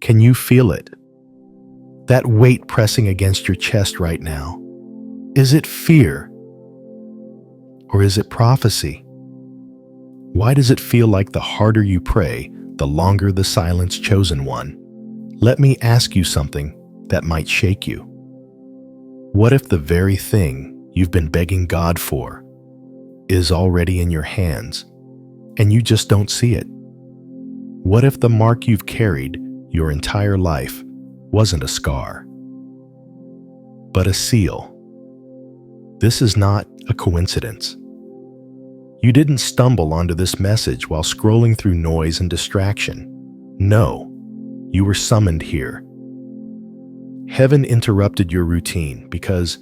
Can you feel it? That weight pressing against your chest right now. Is it fear? Or is it prophecy? Why does it feel like the harder you pray, the longer the silence, chosen one? Let me ask you something that might shake you. What if the very thing you've been begging God for is already in your hands and you just don't see it? What if the mark you've carried your entire life wasn't a scar, but a seal? This is not a coincidence. You didn't stumble onto this message while scrolling through noise and distraction. No, you were summoned here. Heaven interrupted your routine because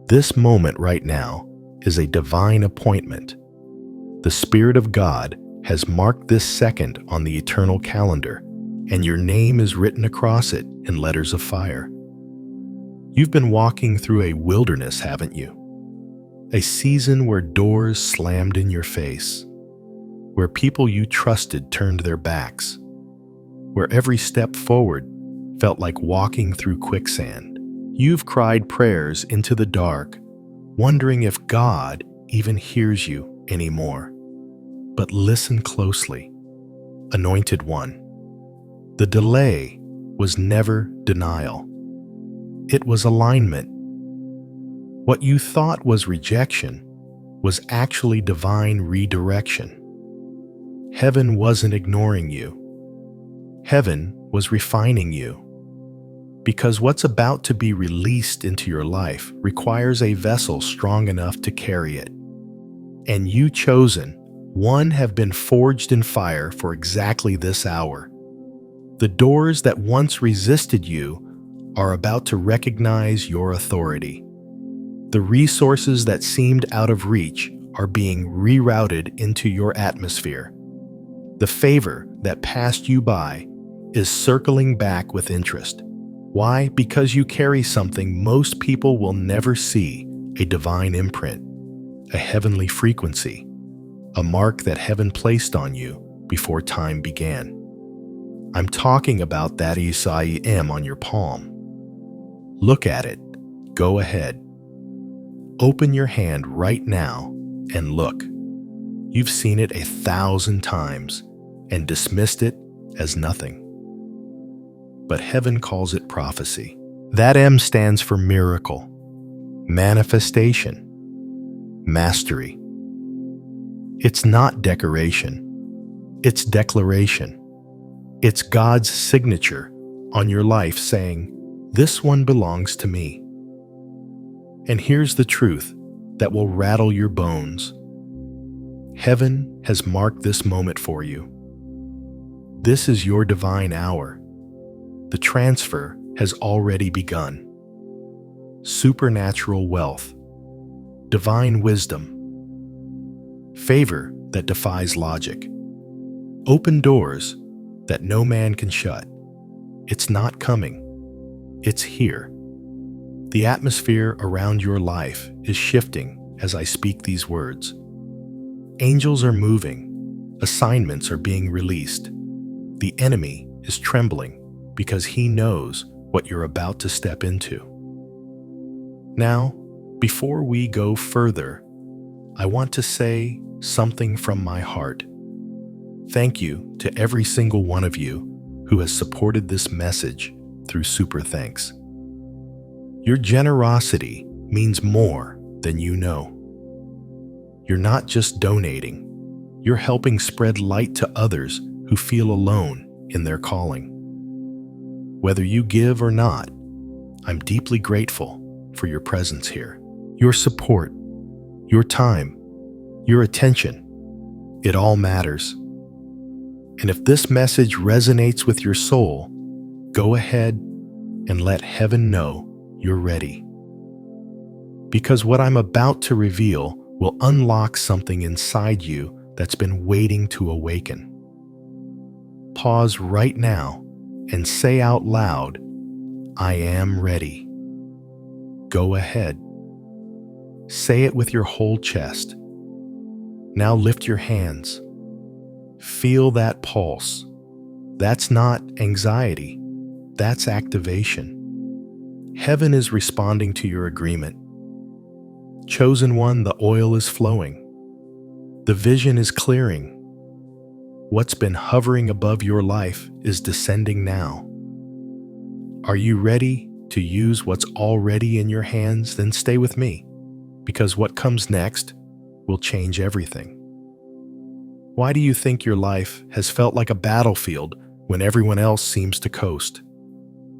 this moment right now is a divine appointment. The Spirit of God has marked this second on the eternal calendar, and your name is written across it in letters of fire. You've been walking through a wilderness, haven't you? A season where doors slammed in your face, where people you trusted turned their backs, where every step forward felt like walking through quicksand. You've cried prayers into the dark, wondering if God even hears you anymore. But listen closely, Anointed One. The delay was never denial. It was alignment. What you thought was rejection was actually divine redirection. Heaven wasn't ignoring you. Heaven was refining you. Because what's about to be released into your life requires a vessel strong enough to carry it. And you, chosen one, have been forged in fire for exactly this hour. The doors that once resisted you are about to recognize your authority. The resources that seemed out of reach are being rerouted into your atmosphere. The favor that passed you by is circling back with interest. Why? Because you carry something most people will never see, a divine imprint, a heavenly frequency, a mark that heaven placed on you before time began. I'm talking about that ISAM on your palm. Look at it. Go ahead. Open your hand right now and look. You've seen it 1,000 times and dismissed it as nothing. But heaven calls it prophecy. That M stands for miracle, manifestation, mastery. It's not decoration. It's declaration. It's God's signature on your life saying, "This one belongs to me." And here's the truth that will rattle your bones. Heaven has marked this moment for you. This is your divine hour. The transfer has already begun. Supernatural wealth, divine wisdom, favor that defies logic, open doors that no man can shut. It's not coming. It's here. The atmosphere around your life is shifting as I speak these words. Angels are moving. Assignments are being released. The enemy is trembling because he knows what you're about to step into. Now, before we go further, I want to say something from my heart. Thank you to every single one of you who has supported this message through Super Thanks. Your generosity means more than you know. You're not just donating, you're helping spread light to others who feel alone in their calling. Whether you give or not, I'm deeply grateful for your presence here. Your support, your time, your attention, it all matters. And if this message resonates with your soul, go ahead and let heaven know you're ready. Because what I'm about to reveal will unlock something inside you that's been waiting to awaken. Pause right now and say out loud, "I am ready." Go ahead. Say it with your whole chest. Now lift your hands. Feel that pulse. That's not anxiety. That's activation. Heaven is responding to your agreement. Chosen one, the oil is flowing. The vision is clearing. What's been hovering above your life is descending now. Are you ready to use what's already in your hands? Then stay with me, because what comes next will change everything. Why do you think your life has felt like a battlefield when everyone else seems to coast?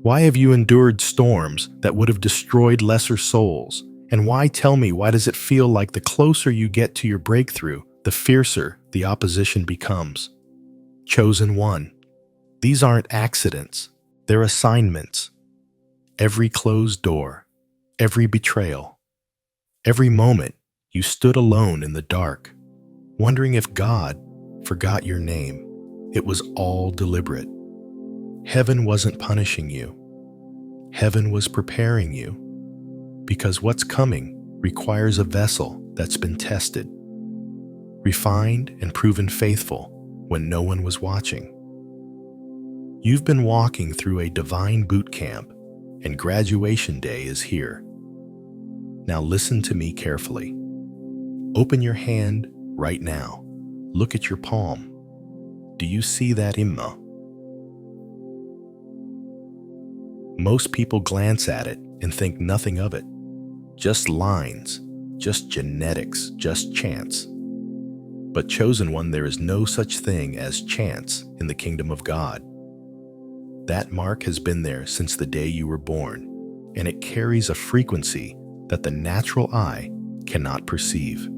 Why have you endured storms that would have destroyed lesser souls? And why, tell me, why does it feel like the closer you get to your breakthrough, the fiercer the opposition becomes? Chosen one. These aren't accidents. They're assignments. Every closed door, every betrayal, every moment you stood alone in the dark, wondering if God forgot your name. It was all deliberate. Heaven wasn't punishing you. Heaven was preparing you, because what's coming requires a vessel that's been tested, refined and proven faithful when no one was watching. You've been walking through a divine boot camp, and graduation day is here. Now listen to me carefully. Open your hand right now. Look at your palm. Do you see that imma? Most people glance at it and think nothing of it. Just lines, just genetics, just chance. But chosen one, there is no such thing as chance in the kingdom of God. That mark has been there since the day you were born, and it carries a frequency that the natural eye cannot perceive.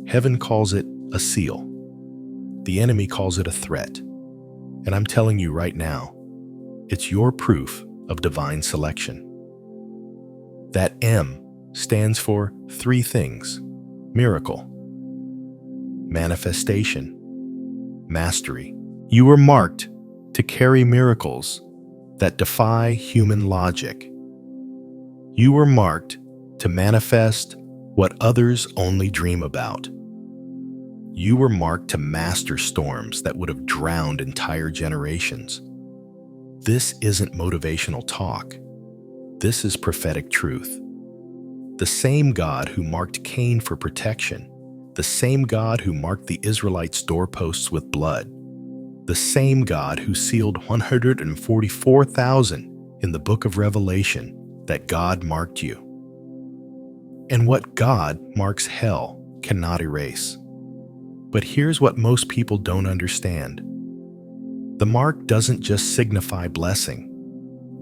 Heaven calls it a seal. The enemy calls it a threat. And I'm telling you right now, it's your proof of divine selection. That M stands for three things: miracle, manifestation, mastery. You were marked to carry miracles that defy human logic. You were marked to manifest what others only dream about. You were marked to master storms that would have drowned entire generations. This isn't motivational talk. This is prophetic truth. The same God who marked Cain for protection, the same God who marked the Israelites' doorposts with blood, the same God who sealed 144,000 in the book of Revelation, that God marked you. And what God marks hell cannot erase. But here's what most people don't understand. The mark doesn't just signify blessing.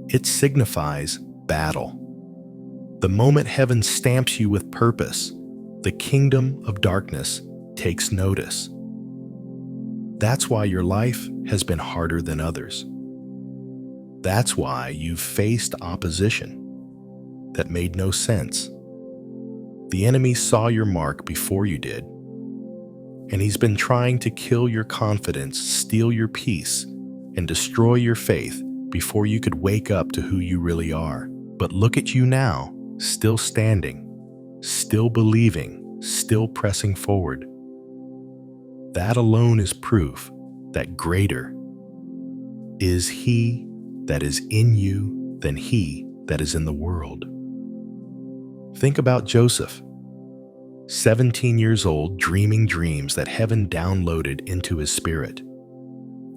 It signifies battle. The moment heaven stamps you with purpose, the kingdom of darkness takes notice. That's why your life has been harder than others. That's why you've faced opposition that made no sense. The enemy saw your mark before you did, and he's been trying to kill your confidence, steal your peace, and destroy your faith before you could wake up to who you really are. But look at you now, still standing, still believing, still pressing forward. That alone is proof that greater is He that is in you than he that is in the world. Think about Joseph, 17 years old, dreaming dreams that heaven downloaded into his spirit.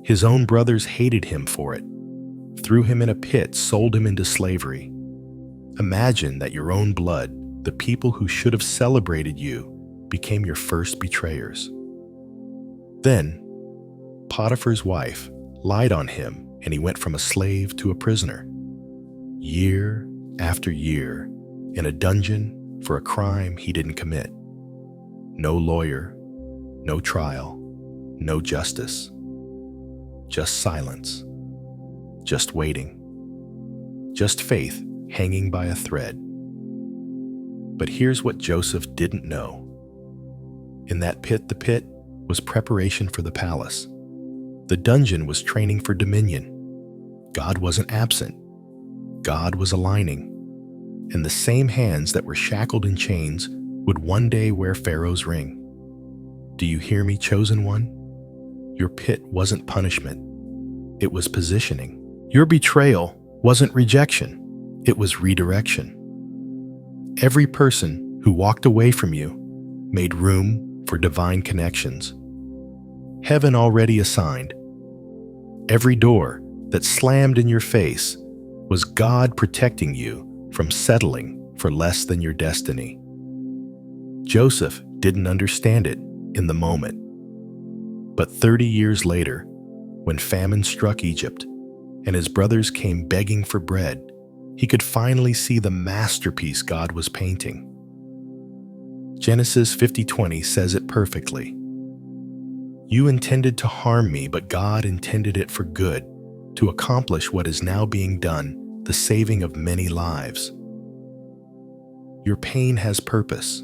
His own brothers hated him for it, threw him in a pit, sold him into slavery. Imagine that your own blood, the people who should have celebrated you, became your first betrayers. Then, Potiphar's wife lied on him, and he went from a slave to a prisoner. Year after year, in a dungeon for a crime he didn't commit. No lawyer, no trial, no justice. Just silence, just waiting, just faith hanging by a thread. But here's what Joseph didn't know. In that pit, the pit was preparation for the palace. The dungeon was training for dominion. God wasn't absent. God was aligning. And the same hands that were shackled in chains would one day wear Pharaoh's ring. Do you hear me, chosen one? Your pit wasn't punishment. It was positioning. Your betrayal wasn't rejection, it was redirection. Every person who walked away from you made room for divine connections. Heaven already assigned. Every door that slammed in your face was God protecting you from settling for less than your destiny. Joseph didn't understand it in the moment. But 30 years later, when famine struck Egypt and his brothers came begging for bread, he could finally see the masterpiece God was painting. Genesis 50:20 says it perfectly. You intended to harm me, but God intended it for good, to accomplish what is now being done, the saving of many lives. Your pain has purpose.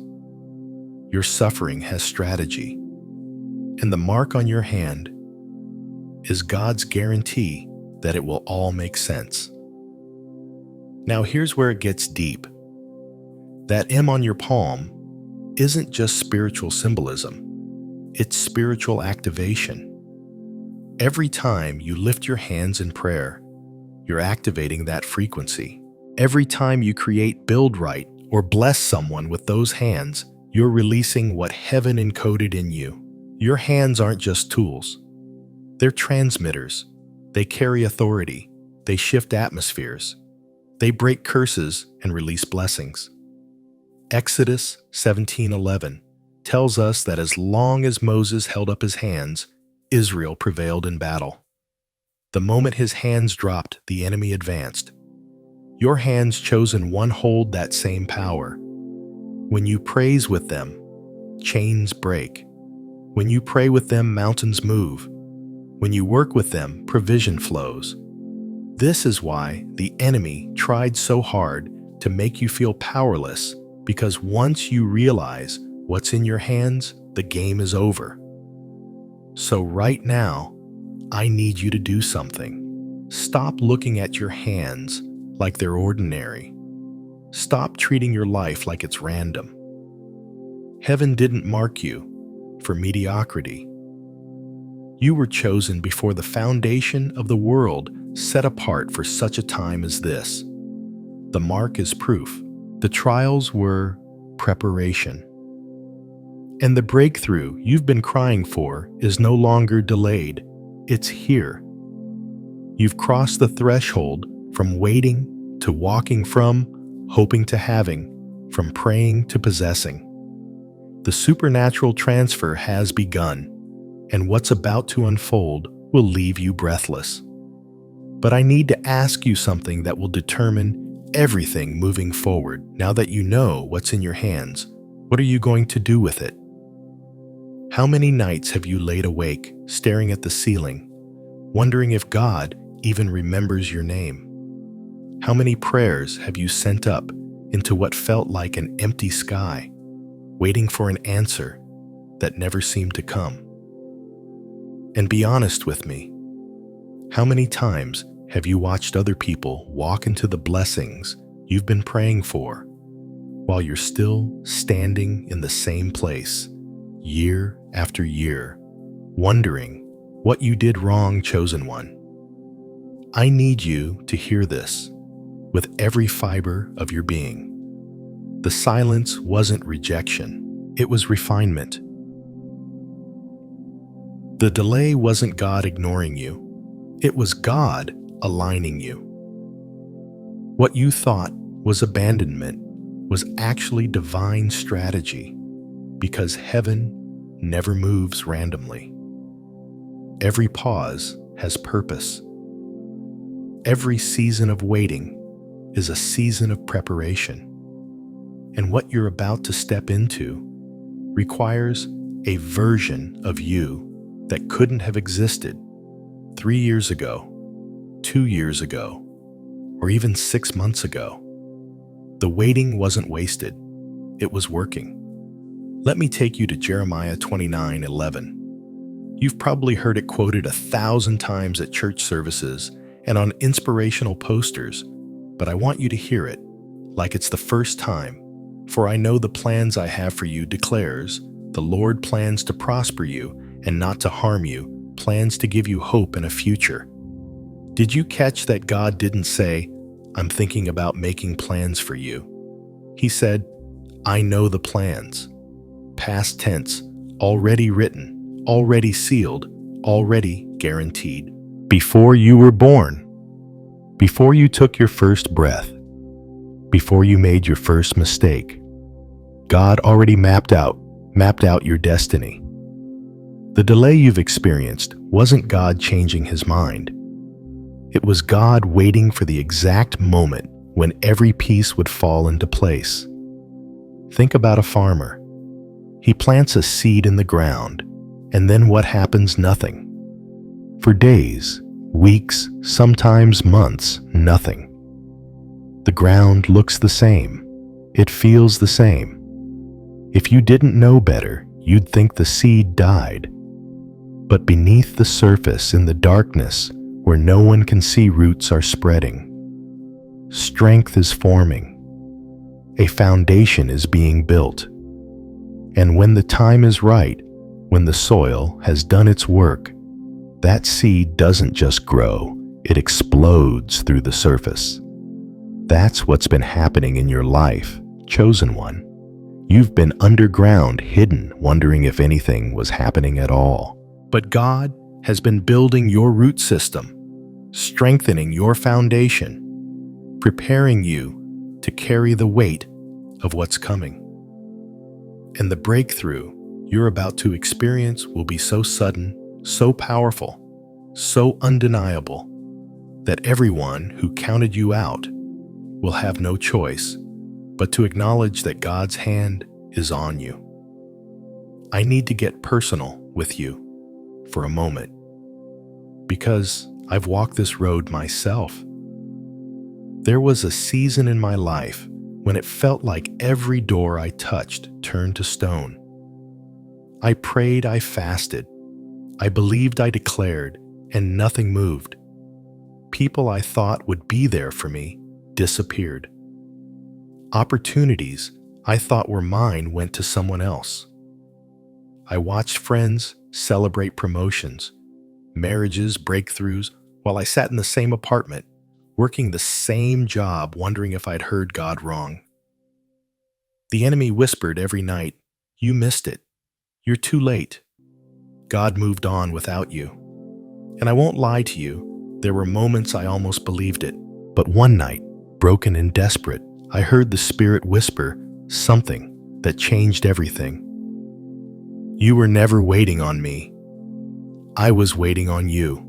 Your suffering has strategy. And the mark on your hand is God's guarantee that it will all make sense. Now here's where it gets deep. That M on your palm isn't just spiritual symbolism. It's spiritual activation. Every time you lift your hands in prayer, you're activating that frequency. Every time you create, build right, or bless someone with those hands, you're releasing what heaven encoded in you. Your hands aren't just tools. They're transmitters. They carry authority. They shift atmospheres. They break curses and release blessings. Exodus 17:11 tells us that as long as Moses held up his hands, Israel prevailed in battle. The moment his hands dropped, the enemy advanced. Your hands chosen one hold that same power. When you praise with them, chains break. When you pray with them, mountains move. When you work with them, provision flows. This is why the enemy tried so hard to make you feel powerless, because once you realize what's in your hands, the game is over. So right now, I need you to do something. Stop looking at your hands like they're ordinary. Stop treating your life like it's random. Heaven didn't mark you for mediocrity. You were chosen before the foundation of the world, set apart for such a time as this. The mark is proof. The trials were preparation. And the breakthrough you've been crying for is no longer delayed. It's here. You've crossed the threshold from waiting to walking, from hoping to having, from praying to possessing. The supernatural transfer has begun, and what's about to unfold will leave you breathless. But I need to ask you something that will determine everything moving forward. Now that you know what's in your hands, what are you going to do with it? How many nights have you laid awake, staring at the ceiling, wondering if God even remembers your name? How many prayers have you sent up into what felt like an empty sky, waiting for an answer that never seemed to come? And be honest with me. How many times have you watched other people walk into the blessings you've been praying for, while you're still standing in the same place, year after year, wondering what you did wrong, chosen one? I need you to hear this with every fiber of your being. The silence wasn't rejection, it was refinement. The delay wasn't God ignoring you, it was God aligning you. What you thought was abandonment was actually divine strategy, because heaven never moves randomly. Every pause has purpose. Every season of waiting is a season of preparation. And what you're about to step into requires a version of you that couldn't have existed 3 years ago, 2 years ago, or even 6 months ago. The waiting wasn't wasted, it was working. Let me take you to Jeremiah 29:11. You've probably heard it quoted 1,000 times at church services and on inspirational posters, but I want you to hear it like it's the first time. For I know the plans I have for you, declares the Lord, plans to prosper you and not to harm you, plans to give you hope and a future. Did you catch that God didn't say, "I'm thinking about making plans for you"? He said, "I know the plans." Past tense, already written, already sealed, already guaranteed. Before you were born, before you took your first breath, before you made your first mistake, God already mapped out your destiny. The delay you've experienced wasn't God changing his mind. It was God waiting for the exact moment when every piece would fall into place. Think about a farmer. He plants a seed in the ground, and then what happens? Nothing. For days, weeks, sometimes months, nothing. The ground looks the same. It feels the same. If you didn't know better, you'd think the seed died. But beneath the surface, in the darkness, where no one can see, roots are spreading. Strength is forming. A foundation is being built. And when the time is right, when the soil has done its work, that seed doesn't just grow, it explodes through the surface. That's what's been happening in your life, chosen one. You've been underground, hidden, wondering if anything was happening at all. But God has been building your root system, strengthening your foundation, preparing you to carry the weight of what's coming. And the breakthrough you're about to experience will be so sudden, so powerful, so undeniable, that everyone who counted you out will have no choice but to acknowledge that God's hand is on you. I need to get personal with you for a moment, because I've walked this road myself. There was a season in my life when it felt like every door I touched turned to stone. I prayed, I fasted, I believed, I declared, and nothing moved. People I thought would be there for me disappeared. Opportunities I thought were mine went to someone else. I watched friends celebrate promotions, marriages, breakthroughs, while I sat in the same apartment, working the same job, wondering if I'd heard God wrong. The enemy whispered every night, "You missed it. You're too late. God moved on without you." And I won't lie to you, there were moments I almost believed it. But one night, broken and desperate, I heard the Spirit whisper something that changed everything. "You were never waiting on me. I was waiting on you."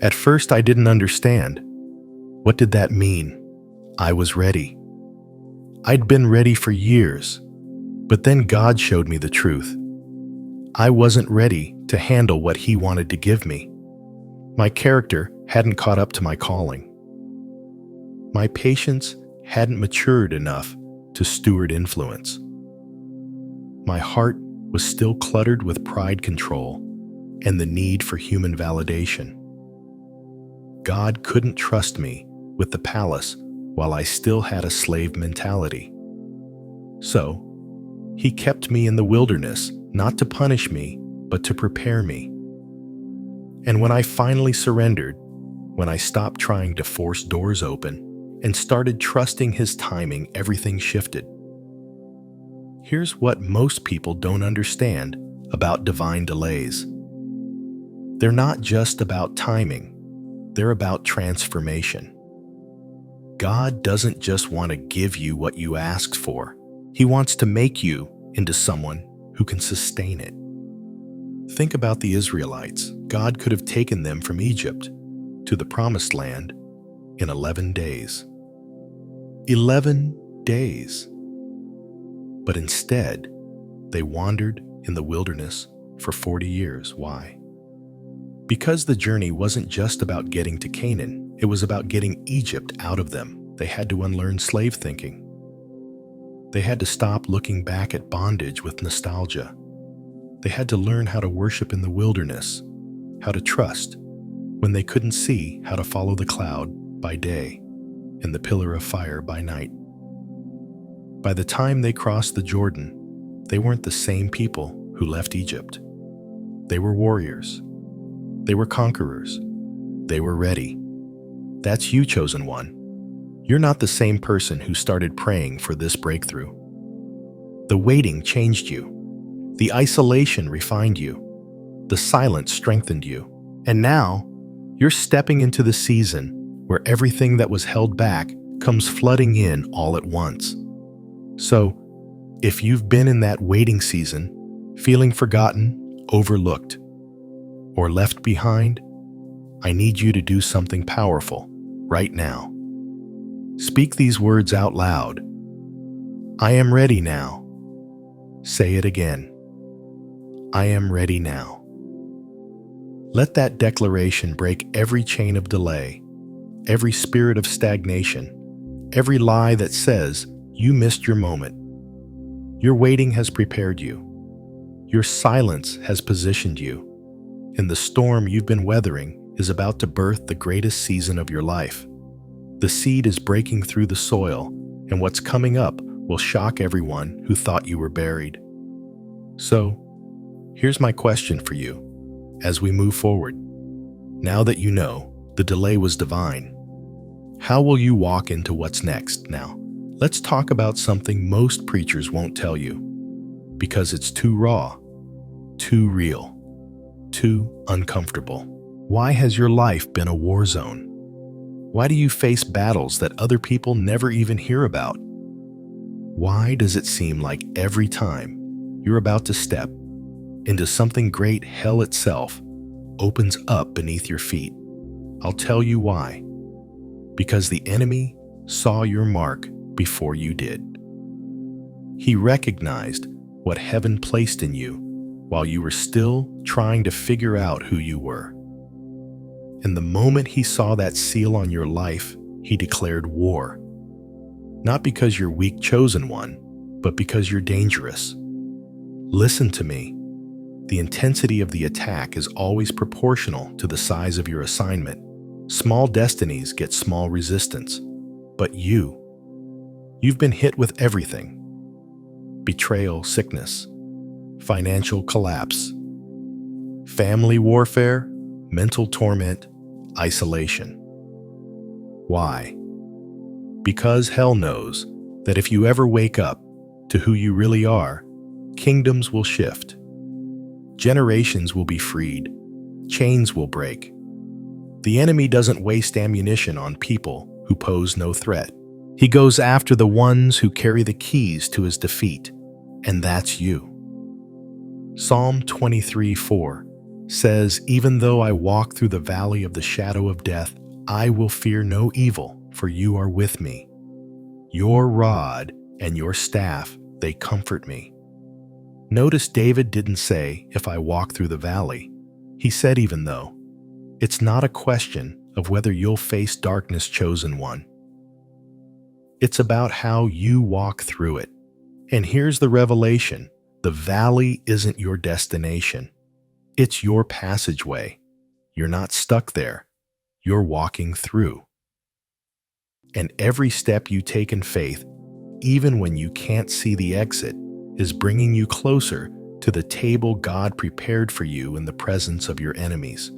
At first, I didn't understand. What did that mean? I was ready. I'd been ready for years, but then God showed me the truth. I wasn't ready to handle what He wanted to give me. My character hadn't caught up to my calling. My patience hadn't matured enough to steward influence. My heart was still cluttered with pride control and the need for human validation. God couldn't trust me with the palace while I still had a slave mentality. So, He kept me in the wilderness, not to punish me, but to prepare me. And when I finally surrendered, when I stopped trying to force doors open and started trusting His timing, everything shifted. Here's what most people don't understand about divine delays. They're not just about timing, they're about transformation. God doesn't just want to give you what you asked for. He wants to make you into someone who can sustain it. Think about the Israelites. God could have taken them from Egypt to the Promised Land in 11 days. 11 days. But instead, they wandered in the wilderness for 40 years. Why? Because the journey wasn't just about getting to Canaan, it was about getting Egypt out of them. They had to unlearn slave thinking. They had to stop looking back at bondage with nostalgia. They had to learn how to worship in the wilderness, how to trust when they couldn't see, how to follow the cloud by day and the pillar of fire by night. By the time they crossed the Jordan, they weren't the same people who left Egypt. They were warriors. They were conquerors. They were ready. That's you, chosen one. You're not the same person who started praying for this breakthrough. The waiting changed you. The isolation refined you. The silence strengthened you. And now, you're stepping into the season where everything that was held back comes flooding in all at once. So, if you've been in that waiting season, feeling forgotten, overlooked, or left behind, I need you to do something powerful right now. Speak these words out loud. I am ready now. Say it again. I am ready now. Let that declaration break every chain of delay, every spirit of stagnation, every lie that says you missed your moment. Your waiting has prepared you. Your silence has positioned you. And the storm you've been weathering is about to birth the greatest season of your life. The seed is breaking through the soil, and what's coming up will shock everyone who thought you were buried. So, here's my question for you as we move forward. Now that you know the delay was divine, how will you walk into what's next now? Let's talk about something most preachers won't tell you, because it's too raw, too real, too uncomfortable. Why has your life been a war zone? Why do you face battles that other people never even hear about? Why does it seem like every time you're about to step into something great, hell itself opens up beneath your feet? I'll tell you why. Because the enemy saw your mark before you did. He recognized what heaven placed in you while you were still trying to figure out who you were. And the moment he saw that seal on your life, he declared war. Not because you're weak, chosen one, but because you're dangerous. Listen to me. The intensity of the attack is always proportional to the size of your assignment. Small destinies get small resistance. But you've been hit with everything. Betrayal, sickness, financial collapse, family warfare, mental torment, isolation. Why? Because hell knows that if you ever wake up to who you really are, kingdoms will shift. Generations will be freed. Chains will break. The enemy doesn't waste ammunition on people who pose no threat. He goes after the ones who carry the keys to his defeat, and that's you. Psalm 23:4 says, "Even though I walk through the valley of the shadow of death, I will fear no evil, for you are with me. Your rod and your staff, they comfort me." Notice David didn't say, "If I walk through the valley." He said, "Even though." It's not a question of whether you'll face darkness, chosen one. It's about how you walk through it. And here's the revelation. The valley isn't your destination. It's your passageway. You're not stuck there. You're walking through. And every step you take in faith, even when you can't see the exit, is bringing you closer to the table God prepared for you in the presence of your enemies.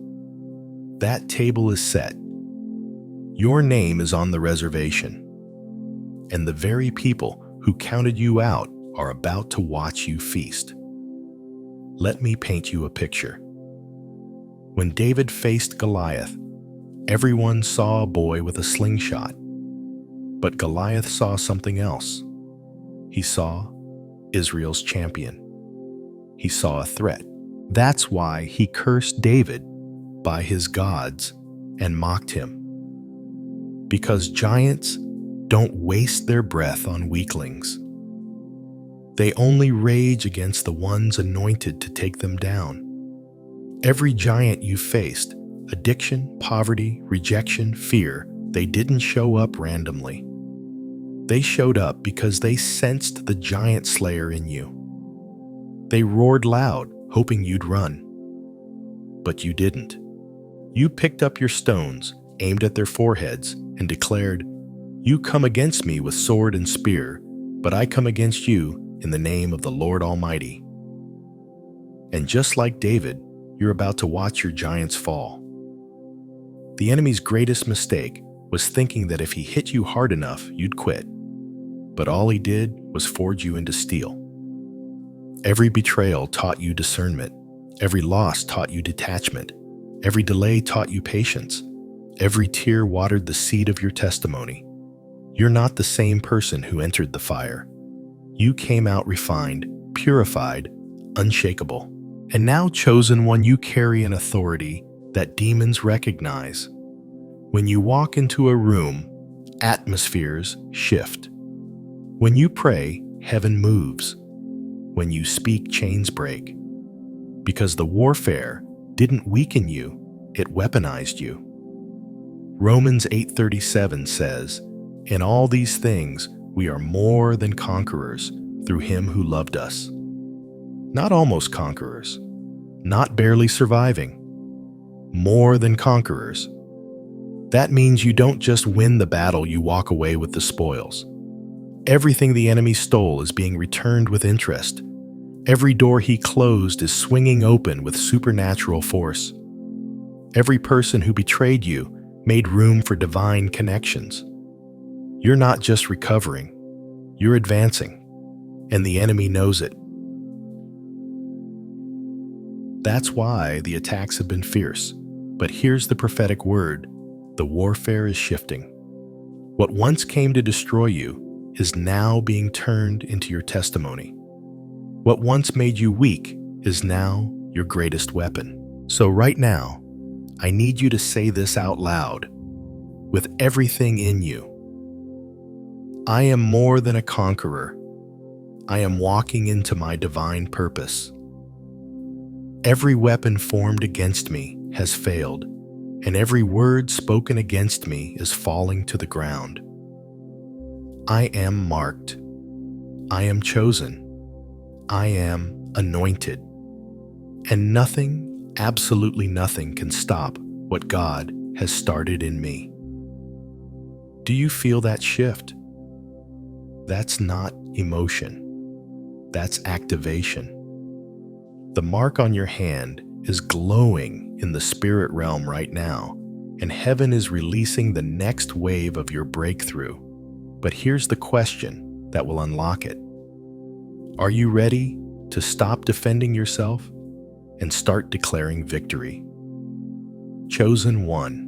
That table is set. Your name is on the reservation. And the very people who counted you out are about to watch you feast. Let me paint you a picture. When David faced Goliath, everyone saw a boy with a slingshot. But Goliath saw something else. He saw Israel's champion. He saw a threat. That's why he cursed David by his gods and mocked him. Because giants don't waste their breath on weaklings. They only rage against the ones anointed to take them down. Every giant you faced, addiction, poverty, rejection, fear, they didn't show up randomly. They showed up because they sensed the giant slayer in you. They roared loud, hoping you'd run. But you didn't. You picked up your stones, aimed at their foreheads, and declared, "You come against me with sword and spear, but I come against you in the name of the Lord Almighty." And just like David, you're about to watch your giants fall. The enemy's greatest mistake was thinking that if he hit you hard enough, you'd quit. But all he did was forge you into steel. Every betrayal taught you discernment. Every loss taught you detachment. Every delay taught you patience. Every tear watered the seed of your testimony. You're not the same person who entered the fire. You came out refined, purified, unshakable. And now, chosen one, you carry an authority that demons recognize. When you walk into a room, atmospheres shift. When you pray, heaven moves. When you speak, chains break. Because the warfare didn't weaken you, it weaponized you. Romans 8:37 says, "In all these things we are more than conquerors through him who loved us." Not almost conquerors, not barely surviving, more than conquerors. That means you don't just win the battle, you walk away with the spoils. Everything the enemy stole is being returned with interest. Every door he closed is swinging open with supernatural force. Every person who betrayed you made room for divine connections. You're not just recovering, you're advancing, and the enemy knows it. That's why the attacks have been fierce. But here's the prophetic word: the warfare is shifting. What once came to destroy you is now being turned into your testimony. What once made you weak is now your greatest weapon. So right now, I need you to say this out loud, with everything in you. I am more than a conqueror. I am walking into my divine purpose. Every weapon formed against me has failed, and every word spoken against me is falling to the ground. I am marked. I am chosen. I am anointed. And nothing, absolutely nothing, can stop what God has started in me. Do you feel that shift? That's not emotion. That's activation. The mark on your hand is glowing in the spirit realm right now, and heaven is releasing the next wave of your breakthrough. But here's the question that will unlock it. Are you ready to stop defending yourself and start declaring victory? Chosen one.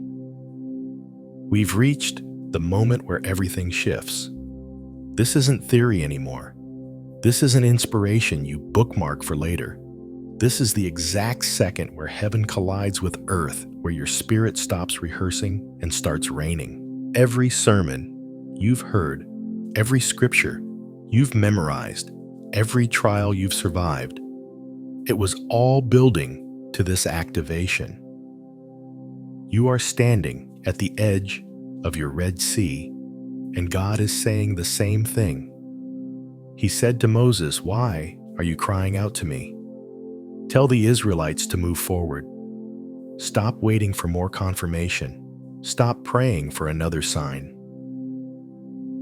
We've reached the moment where everything shifts. This isn't theory anymore. This isn't inspiration you bookmark for later. This is the exact second where heaven collides with earth, where your spirit stops rehearsing and starts reigning. Every sermon you've heard, every scripture you've memorized, every trial you've survived, it was all building to this activation. You are standing at the edge of your Red Sea, and God is saying the same thing. He said to Moses, "Why are you crying out to me? Tell the Israelites to move forward. Stop waiting for more confirmation. Stop praying for another sign."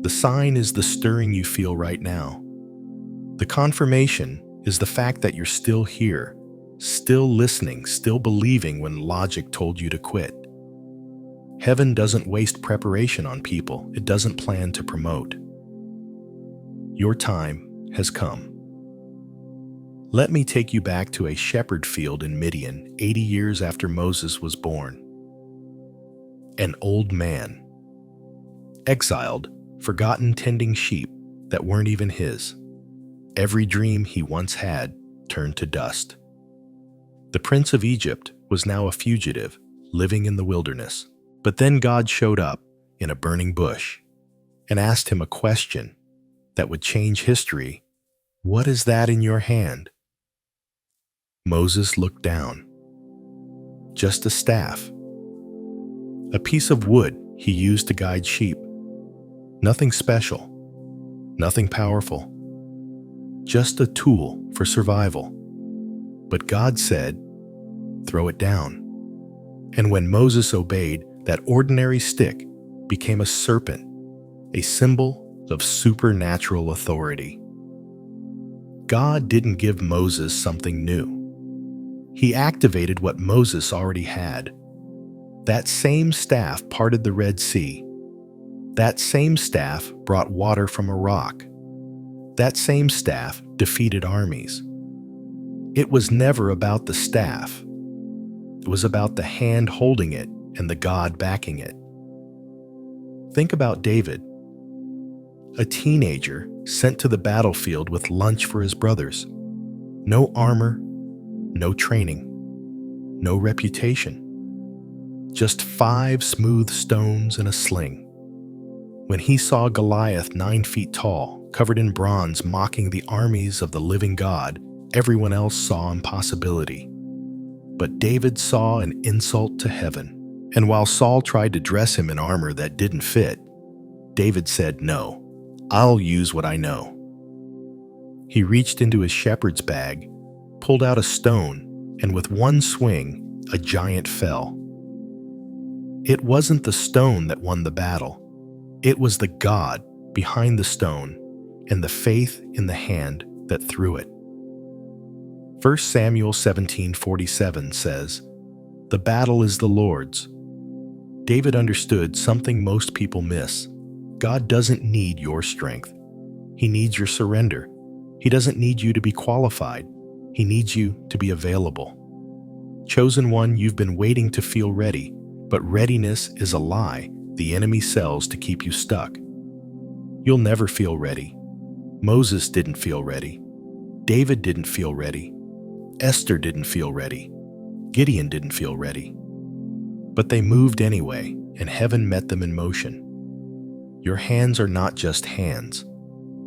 The sign is the stirring you feel right now. The confirmation is the fact that you're still here, still listening, still believing when logic told you to quit. Heaven doesn't waste preparation on people it doesn't plan to promote. Your time has come. Let me take you back to a shepherd field in Midian 80 years after Moses was born. An old man, exiled, forgotten, tending sheep that weren't even his. Every dream he once had turned to dust. The prince of Egypt was now a fugitive, living in the wilderness. But then God showed up in a burning bush and asked him a question that would change history. "What is that in your hand?" Moses looked down. Just a staff. A piece of wood he used to guide sheep. Nothing special. Nothing powerful. Just a tool for survival. But God said, "Throw it down." And when Moses obeyed, that ordinary stick became a serpent, a symbol of supernatural authority. God didn't give Moses something new. He activated what Moses already had. That same staff parted the Red Sea. That same staff brought water from a rock. That same staff defeated armies. It was never about the staff. It was about the hand holding it and the God backing it. Think about David, a teenager sent to the battlefield with lunch for his brothers. No armor, no training, no reputation. Just 5 smooth stones and a sling. When he saw Goliath 9 feet tall, covered in bronze, mocking the armies of the living God, everyone else saw impossibility. But David saw an insult to heaven. And while Saul tried to dress him in armor that didn't fit, David said, "No, I'll use what I know." He reached into his shepherd's bag, pulled out a stone, and with one swing, a giant fell. It wasn't the stone that won the battle. It was the God behind the stone and the faith in the hand that threw it. 1 Samuel 17:47 says, "The battle is the Lord's." David understood something most people miss. God doesn't need your strength. He needs your surrender. He doesn't need you to be qualified. He needs you to be available. Chosen one, you've been waiting to feel ready, but readiness is a lie the enemy sells to keep you stuck. You'll never feel ready. Moses didn't feel ready. David didn't feel ready. Esther didn't feel ready. Gideon didn't feel ready. But they moved anyway, and heaven met them in motion. Your hands are not just hands.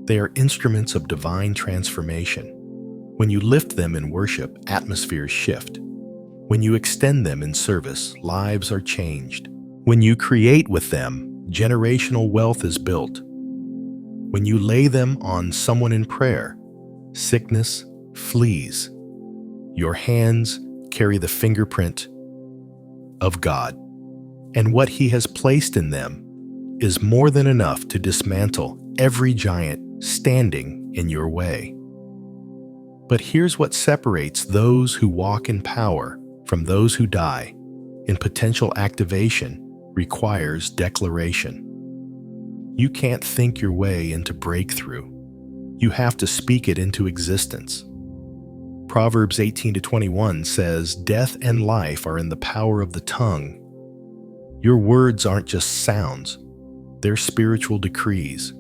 They are instruments of divine transformation. When you lift them in worship, atmospheres shift. When you extend them in service, lives are changed. When you create with them, generational wealth is built. When you lay them on someone in prayer, sickness flees. Your hands carry the fingerprint of God, and what He has placed in them is more than enough to dismantle every giant standing in your way. But here's what separates those who walk in power from those who die in potential activation requires declaration. You can't think your way into breakthrough. You have to speak it into existence. Proverbs 18-21 says, "Death and life are in the power of the tongue." Your words aren't just sounds. They're spiritual decrees.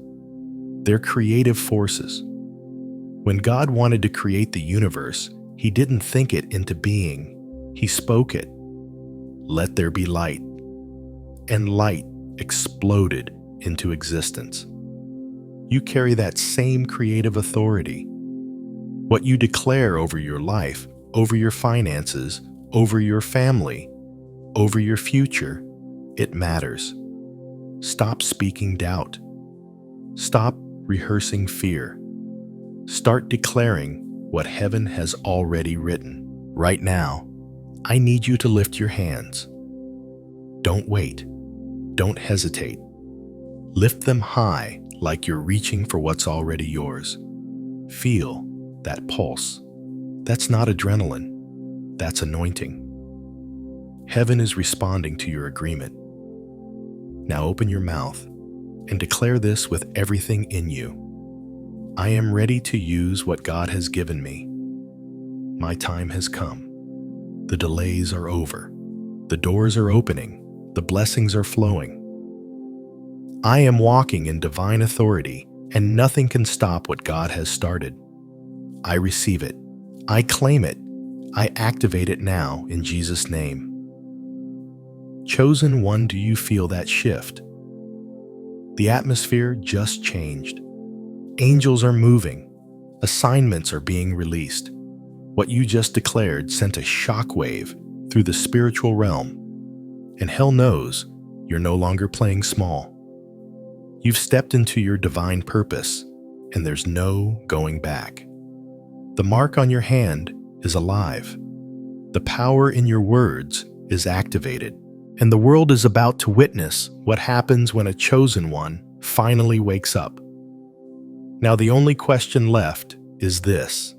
They're creative forces. When God wanted to create the universe, He didn't think it into being. He spoke it. "Let there be light." And light exploded into existence. You carry that same creative authority. What you declare over your life, over your finances, over your family, over your future, it matters. Stop speaking doubt. Stop rehearsing fear. Start declaring what heaven has already written. Right now, I need you to lift your hands. Don't wait. Don't hesitate. Lift them high like you're reaching for what's already yours. Feel that pulse. That's not adrenaline. That's anointing. Heaven is responding to your agreement. Now open your mouth and declare this with everything in you. I am ready to use what God has given me. My time has come. The delays are over. The doors are opening. The blessings are flowing. I am walking in divine authority, and nothing can stop what God has started. I receive it. I claim it. I activate it now in Jesus' name. Chosen one, do you feel that shift? The atmosphere just changed. Angels are moving. Assignments are being released. What you just declared sent a shockwave through the spiritual realm. And hell knows you're no longer playing small. You've stepped into your divine purpose, and there's no going back. The mark on your hand is alive. The power in your words is activated, and the world is about to witness what happens when a chosen one finally wakes up. Now the only question left is this: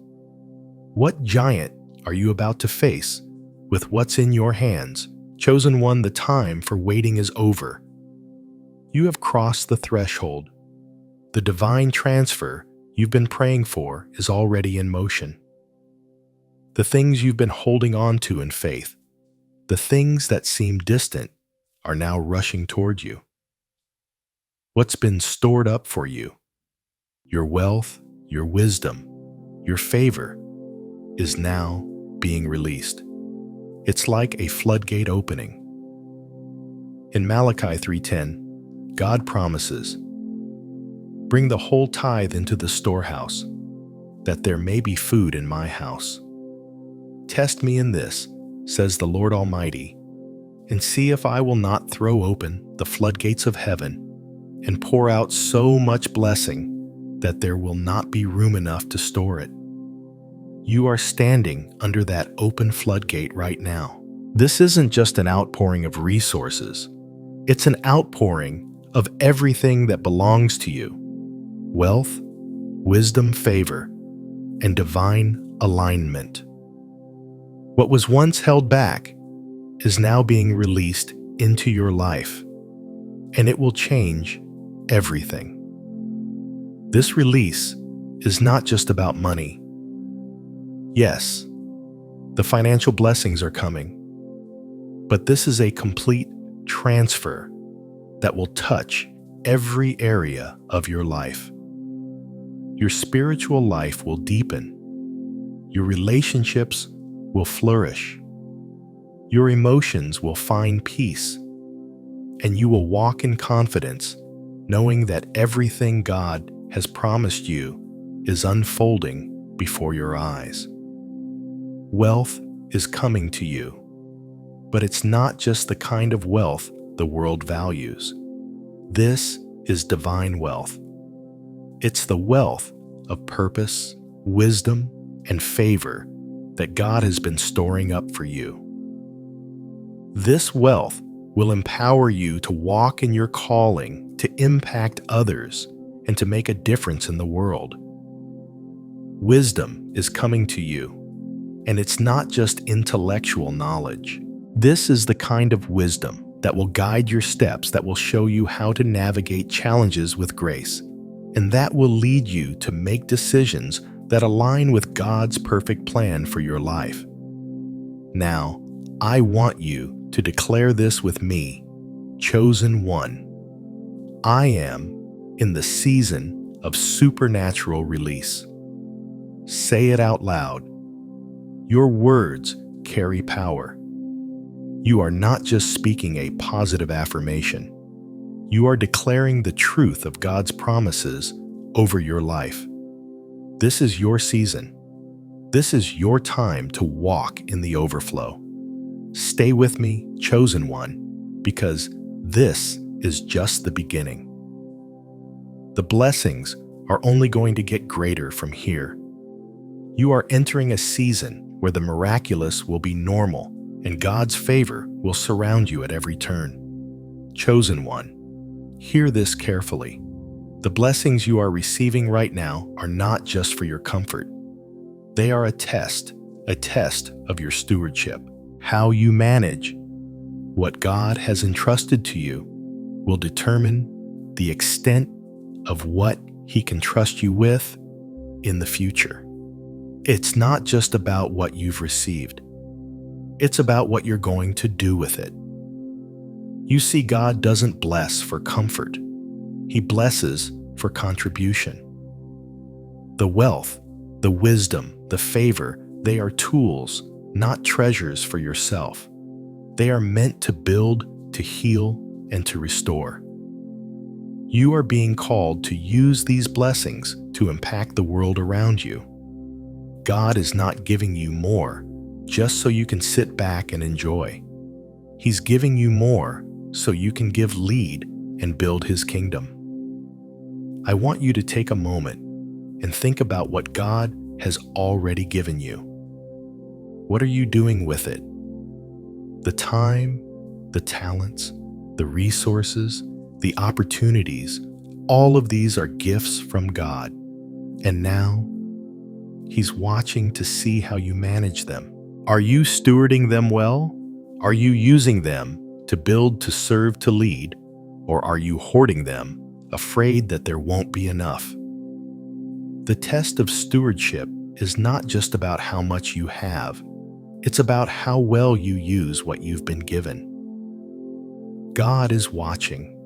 what giant are you about to face with what's in your hands, Chosen one, the time for waiting is over. You have crossed the threshold. The divine transfer you've been praying for is already in motion. The things you've been holding on to in faith, the things that seem distant, are now rushing toward you. What's been stored up for you, your wealth, your wisdom, your favor, is now being released. It's like a floodgate opening. In Malachi 3:10, God promises, "Bring the whole tithe into the storehouse, that there may be food in my house. Test me in this, says the Lord Almighty, and see if I will not throw open the floodgates of heaven and pour out so much blessing that there will not be room enough to store it." You are standing under that open floodgate right now. This isn't just an outpouring of resources. It's an outpouring of everything that belongs to you: wealth, wisdom, favor, and divine alignment. What was once held back is now being released into your life, and it will change everything. This release is not just about money. Yes, the financial blessings are coming, but this is a complete transfer that will touch every area of your life. Your spiritual life will deepen. Your relationships will flourish. Your emotions will find peace, and you will walk in confidence, knowing that everything God has promised you is unfolding before your eyes. Wealth is coming to you, but it's not just the kind of wealth the world values. This is divine wealth. It's the wealth of purpose, wisdom, and favor that God has been storing up for you. This wealth will empower you to walk in your calling, to impact others, and to make a difference in the world. Wisdom is coming to you, and it's not just intellectual knowledge. This is the kind of wisdom that will guide your steps, that will show you how to navigate challenges with grace, and that will lead you to make decisions that align with God's perfect plan for your life. Now, I want you to declare this with me, chosen one. I am in the season of supernatural release. Say it out loud. Your words carry power. You are not just speaking a positive affirmation. You are declaring the truth of God's promises over your life. This is your season. This is your time to walk in the overflow. Stay with me, chosen one, because this is just the beginning. The blessings are only going to get greater from here. You are entering a season where the miraculous will be normal and God's favor will surround you at every turn. Chosen one, hear this carefully. The blessings you are receiving right now are not just for your comfort. They are a test of your stewardship. How you manage what God has entrusted to you will determine the extent of what He can trust you with in the future. It's not just about what you've received. It's about what you're going to do with it. You see, God doesn't bless for comfort. He blesses for contribution. The wealth, the wisdom, the favor, they are tools, not treasures for yourself. They are meant to build, to heal, and to restore. You are being called to use these blessings to impact the world around you. God is not giving you more just so you can sit back and enjoy. He's giving you more so you can give lead and build His kingdom. I want you to take a moment and think about what God has already given you. What are you doing with it? The time, the talents, the resources, the opportunities, all of these are gifts from God. And now, He's watching to see how you manage them. Are you stewarding them well? Are you using them to build, to serve, to lead, or are you hoarding them, afraid that there won't be enough? The test of stewardship is not just about how much you have, it's about how well you use what you've been given. God is watching.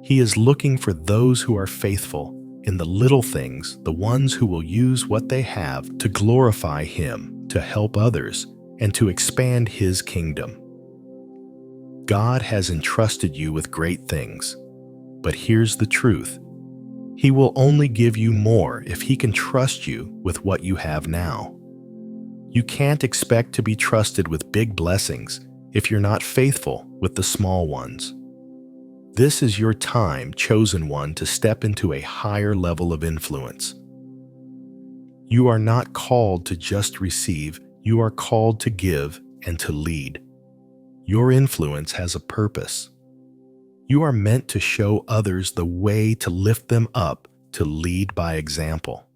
He is looking for those who are faithful in the little things, the ones who will use what they have to glorify Him, to help others, and to expand His kingdom. God has entrusted you with great things, but here's the truth. He will only give you more if He can trust you with what you have now. You can't expect to be trusted with big blessings if you're not faithful with the small ones. This is your time, chosen one, to step into a higher level of influence. You are not called to just receive, you are called to give and to lead. Your influence has a purpose. You are meant to show others the way, to lift them up, to lead by example.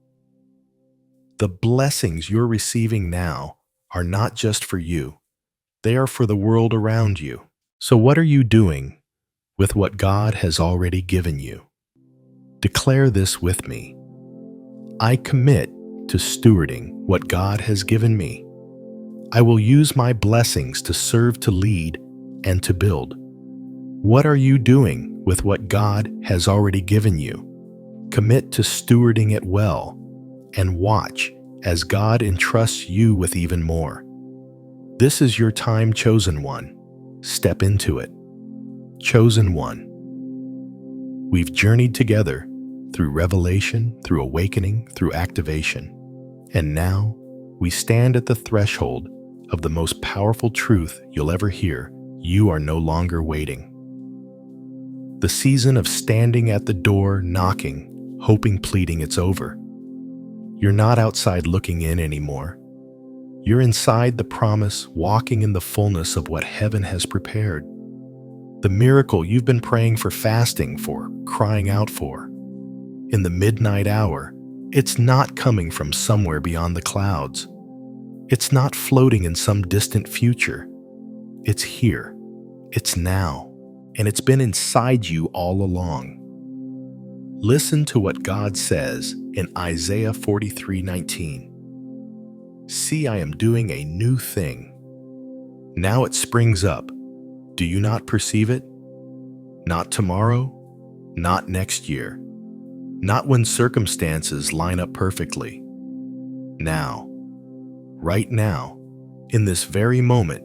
The blessings you're receiving now are not just for you, they are for the world around you. So what are you doing with what God has already given you? Declare this with me. I commit to stewarding what God has given me. I will use my blessings to serve, to lead, and to build. What are you doing with what God has already given you? Commit to stewarding it well, and watch as God entrusts you with even more. This is your time, chosen one. Step into it. Chosen one. We've journeyed together through revelation, through awakening, through activation. And now we stand at the threshold of the most powerful truth you'll ever hear. You are no longer waiting. The season of standing at the door, knocking, hoping, pleading, it's over. You're not outside looking in anymore. You're inside the promise, walking in the fullness of what heaven has prepared. The miracle you've been praying for, fasting for, crying out for. In the midnight hour, it's not coming from somewhere beyond the clouds. It's not floating in some distant future. It's here. It's now. And it's been inside you all along. Listen to what God says in Isaiah 43:19. See, I am doing a new thing. Now it springs up. Do you not perceive it? Not tomorrow, not next year, not when circumstances line up perfectly. Now, right now, in this very moment,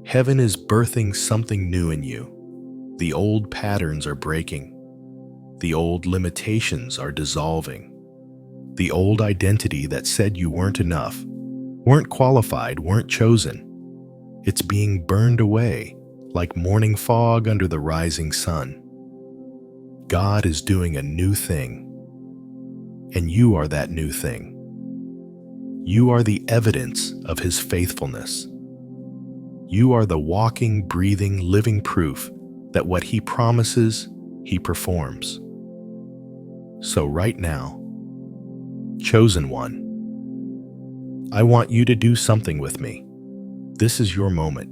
heaven is birthing something new in you. The old patterns are breaking. The old limitations are dissolving. The old identity that said you weren't enough, weren't qualified, weren't chosen, it's being burned away like morning fog under the rising sun. God is doing a new thing, and you are that new thing. You are the evidence of His faithfulness. You are the walking, breathing, living proof that what He promises, He performs. So right now, chosen one, I want you to do something with me. This is your moment.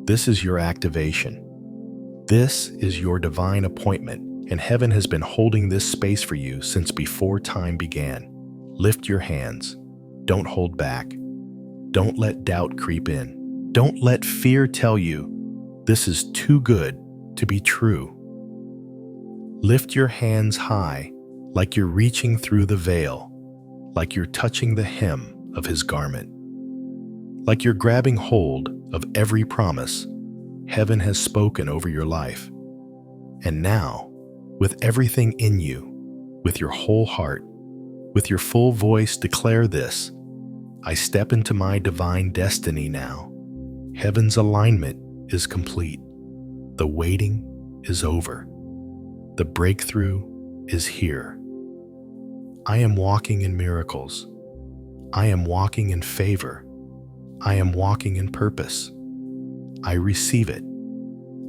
This is your activation. This is your divine appointment, and heaven has been holding this space for you since before time began. Lift your hands. Don't hold back. Don't let doubt creep in. Don't let fear tell you this is too good to be true. Lift your hands high, like you're reaching through the veil, like you're touching the hem of His garment, like you're grabbing hold of every promise heaven has spoken over your life. And now, with everything in you, with your whole heart, with your full voice, declare this: I step into my divine destiny now. Heaven's alignment is complete. The waiting is over. The breakthrough is here. I am walking in miracles. I am walking in favor. I am walking in purpose. I receive it.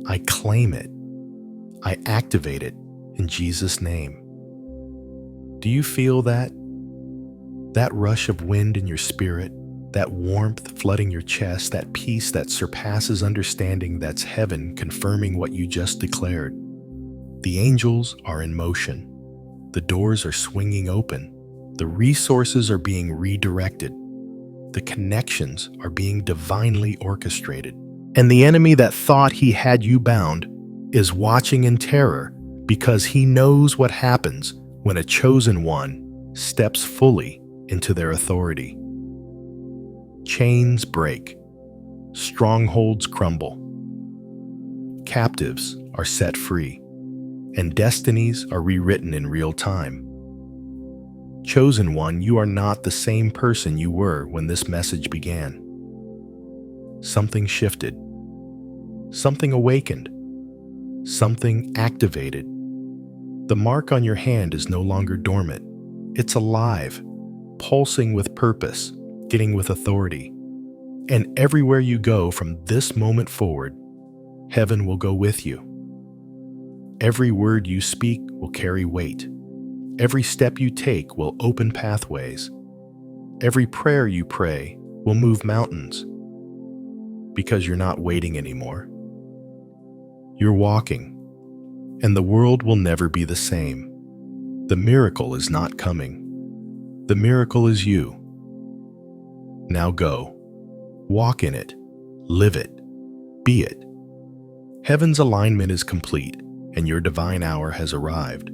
I claim it. I activate it in Jesus' name. Do you feel that? That rush of wind in your spirit? That warmth flooding your chest, that peace that surpasses understanding, that's heaven confirming what you just declared. The angels are in motion. The doors are swinging open. The resources are being redirected. The connections are being divinely orchestrated. And the enemy that thought he had you bound is watching in terror because he knows what happens when a chosen one steps fully into their authority. Chains break. Strongholds crumble. Captives are set free. And destinies are rewritten in real time. Chosen one, you are not the same person you were when this message began. Something shifted. Something awakened. Something activated. The mark on your hand is no longer dormant. It's alive, pulsing with purpose, getting with authority. And everywhere you go from this moment forward, heaven will go with you. Every word you speak will carry weight. Every step you take will open pathways. Every prayer you pray will move mountains. Because you're not waiting anymore. You're walking, and the world will never be the same. The miracle is not coming. The miracle is you. Now go. Walk in it. Live it. Be it. Heaven's alignment is complete, and your divine hour has arrived.